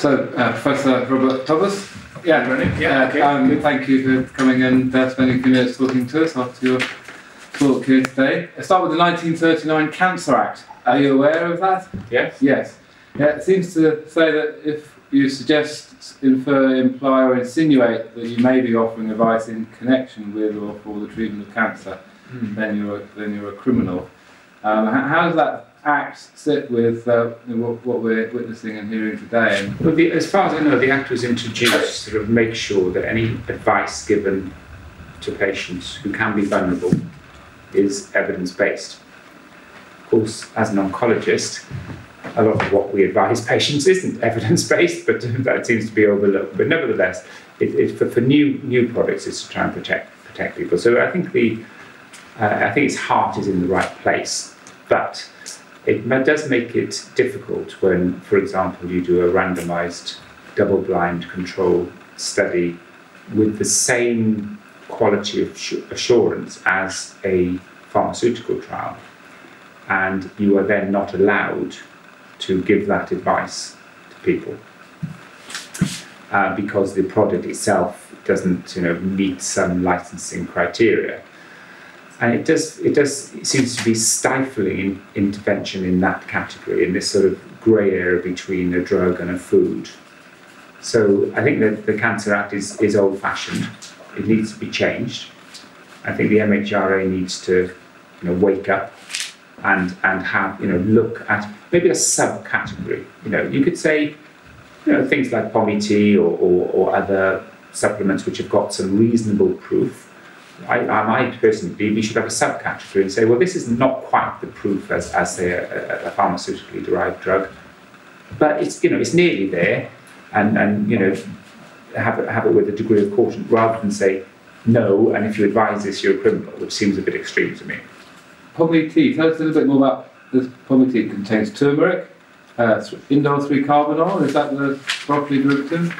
So, Professor Robert Thomas, thank you for coming and spending a few minutes talking to us after your talk here today. Let's start with the 1939 Cancer Act. Are you aware of that? Yes. Yes. Yeah, it seems to say that if you suggest, infer, imply or insinuate that you may be offering advice in connection with or for the treatment of cancer, then you're a criminal. How does that Act sit with what we're witnessing and hearing today? Well, as far as I know, the Act was introduced to sort of make sure that any advice given to patients who can be vulnerable is evidence-based. Of course, as an oncologist, a lot of what we advise patients isn't evidence-based, but that seems to be overlooked. But nevertheless, for new products, it's to try and protect people. So I think its heart is in the right place, but it does make it difficult when, for example, you do a randomised, double-blind control study with the same quality of assurance as a pharmaceutical trial, and you are then not allowed to give that advice to people because the product itself doesn't, meet some licensing criteria. And it seems to be stifling intervention in that category, in this sort of grey area between a drug and a food. So I think that the Cancer Act is old-fashioned. It needs to be changed. I think the MHRA needs to, wake up and have, look at maybe a subcategory. You could say, things like POMI-T or other supplements which have got some reasonable proof. I personally believe we should have a subcategory and say, well, this is not quite the proof as say, a pharmaceutically derived drug, but it's nearly there, and have it with a degree of caution rather than say no, and if you advise this, you're a criminal, which seems a bit extreme to me. POMI-T. Tell us a little bit more about this. POMI-T. It contains turmeric, indole 3-carbinol. Is that the properly derivative?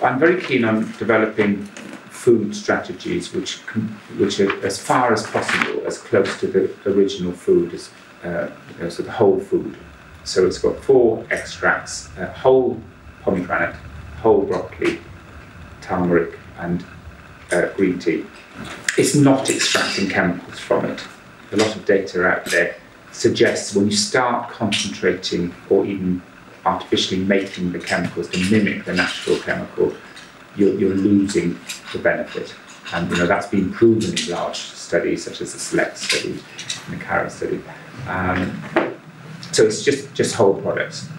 I'm very keen on developing food strategies which are as far as possible as close to the original food as so the whole food. So it's got 4 extracts: whole pomegranate, whole broccoli, turmeric, and green tea. It's not extracting chemicals from it. A lot of data out there suggests when you start concentrating or even artificially making the chemicals to mimic the natural chemical, you're losing the benefit, and that's been proven in large studies such as the SELECT study and the CARROT study. So it's just whole products,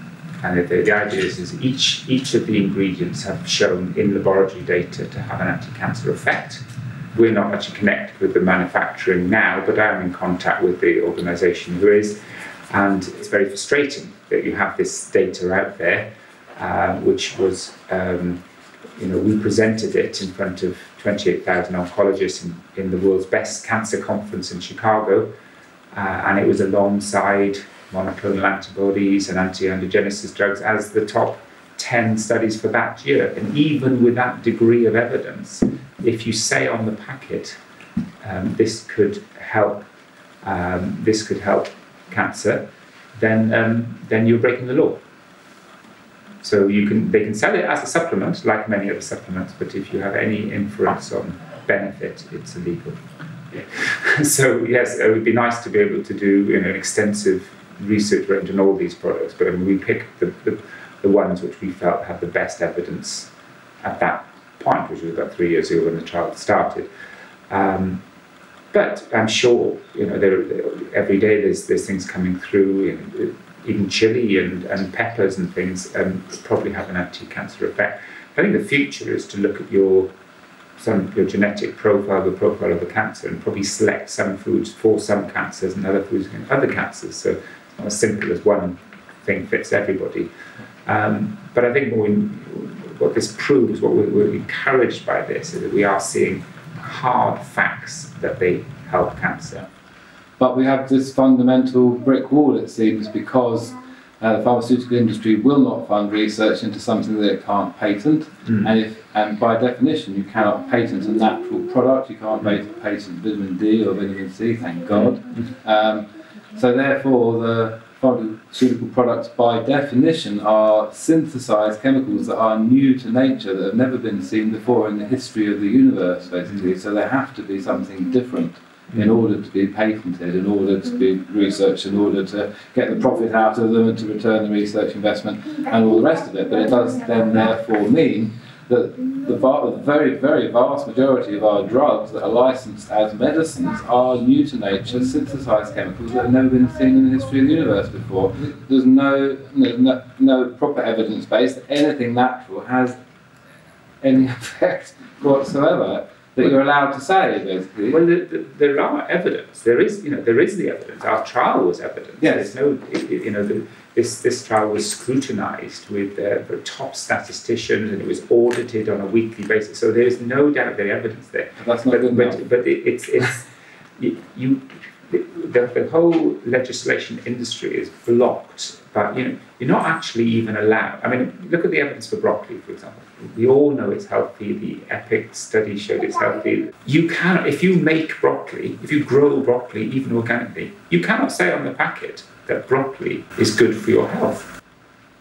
and the idea is each of the ingredients have shown in laboratory data to have an anti-cancer effect. We're not actually connected with the manufacturing now, but I am in contact with the organisation who is, and it's very frustrating that you have this data out there, which was. We presented it in front of 28,000 oncologists in the world's best cancer conference in Chicago, and it was alongside monoclonal antibodies and anti-angiogenesis drugs as the top 10 studies for that year. And even with that degree of evidence, if you say on the packet, this could help cancer, then you're breaking the law. So they can sell it as a supplement, like many other supplements, but if you have any inference on benefit, it's illegal. So yes, it would be nice to be able to do extensive research range on all these products, but we picked the ones which we felt had the best evidence at that point, which was about 3 years ago when the trial started. But I'm sure every day there's things coming through. Even chili and peppers and things probably have an anti-cancer effect. I think the future is to look at your genetic profile, the profile of the cancer, and probably select some foods for some cancers and other foods against other cancers. So it's not as simple as one thing fits everybody. But I think what this proves, what we're encouraged by this, is that we are seeing hard facts that they help cancer. But we have this fundamental brick wall, it seems, because the pharmaceutical industry will not fund research into something that it can't patent. And by definition, you cannot patent a natural product. You can't patent vitamin D or vitamin C, thank God. So therefore, the pharmaceutical products by definition are synthesized chemicals that are new to nature, that have never been seen before in the history of the universe, basically. So they have to be something different in order to be patented, in order to be researched, in order to get the profit out of them and to return the research investment and all the rest of it. But it does then therefore mean that the very, very vast majority of our drugs that are licensed as medicines are new to nature, synthesized chemicals that have never been seen in the history of the universe before. There's no proper evidence base that anything natural has any effect whatsoever that you're allowed to say, basically. Well, there are evidence. There is the evidence. Our trial was evidence. Yes. There's no, this trial was scrutinised with top statisticians, and it was audited on a weekly basis. So there's no doubt the evidence there. That's not good enough. But the whole legislation industry is blocked. But you're not actually even allowed. I mean, look at the evidence for broccoli, for example. We all know it's healthy. The EPIC study showed it's healthy. You cannot, if you make broccoli, if you grow broccoli, even organically, you cannot say on the packet that broccoli is good for your health.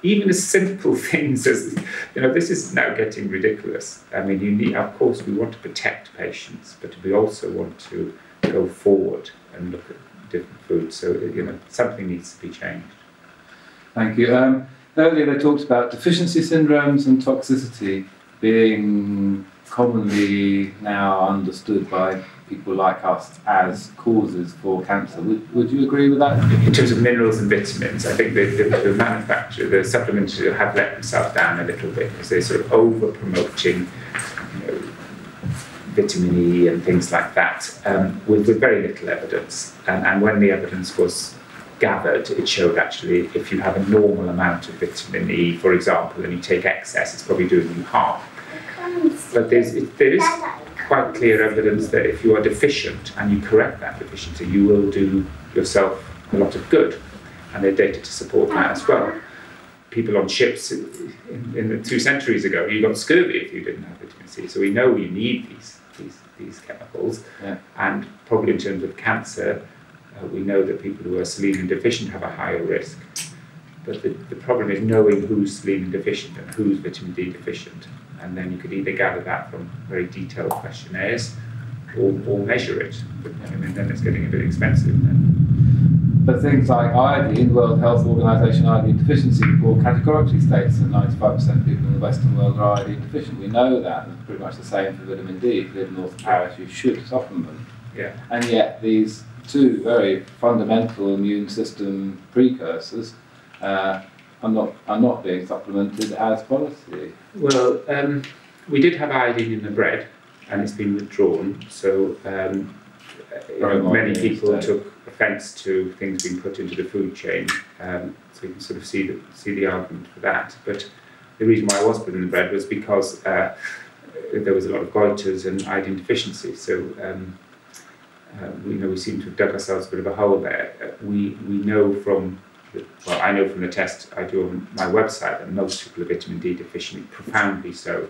Even as simple things as, this is now getting ridiculous. I mean, of course, we want to protect patients, but we also want to go forward and look at different foods. So, something needs to be changed. Thank you. Earlier they talked about deficiency syndromes and toxicity being commonly now understood by people like us as causes for cancer. Would you agree with that? In terms of minerals and vitamins, I think the manufacturer, the supplementers have let themselves down a little bit because they're sort of over-promoting vitamin E and things like that with very little evidence. And when the evidence was gathered, it showed actually if you have a normal amount of vitamin E, for example, and you take excess, it's probably doing you harm. But there is quite clear evidence that if you are deficient and you correct that deficiency, you will do yourself a lot of good. And there are data to support that as well. People on ships in the 2 centuries ago, you got scurvy if you didn't have vitamin C. So we know you need these chemicals. Yeah. And probably in terms of cancer, we know that people who are selenium deficient have a higher risk. But the problem is knowing who's selenium deficient and who's vitamin D deficient. And then you could either gather that from very detailed questionnaires or measure it. But then it's getting a bit expensive then. But things like iodine, World Health Organization iodine deficiency report categorically states that 95% of people in the Western world are iodine deficient. We know that, and it's pretty much the same for vitamin D. If you live north of Paris, you should supplement. Yeah. And yet these two very fundamental immune system precursors are not being supplemented as policy. Well, we did have iodine in the bread, and it's been withdrawn. So many people took offence to things being put into the food chain. So you can sort of see the argument for that. But the reason why I was put in the bread was because there was a lot of goiters and iodine deficiency. So we seem to have dug ourselves a bit of a hole there. We know I know from the test I do on my website that most people are vitamin D deficient, profoundly so.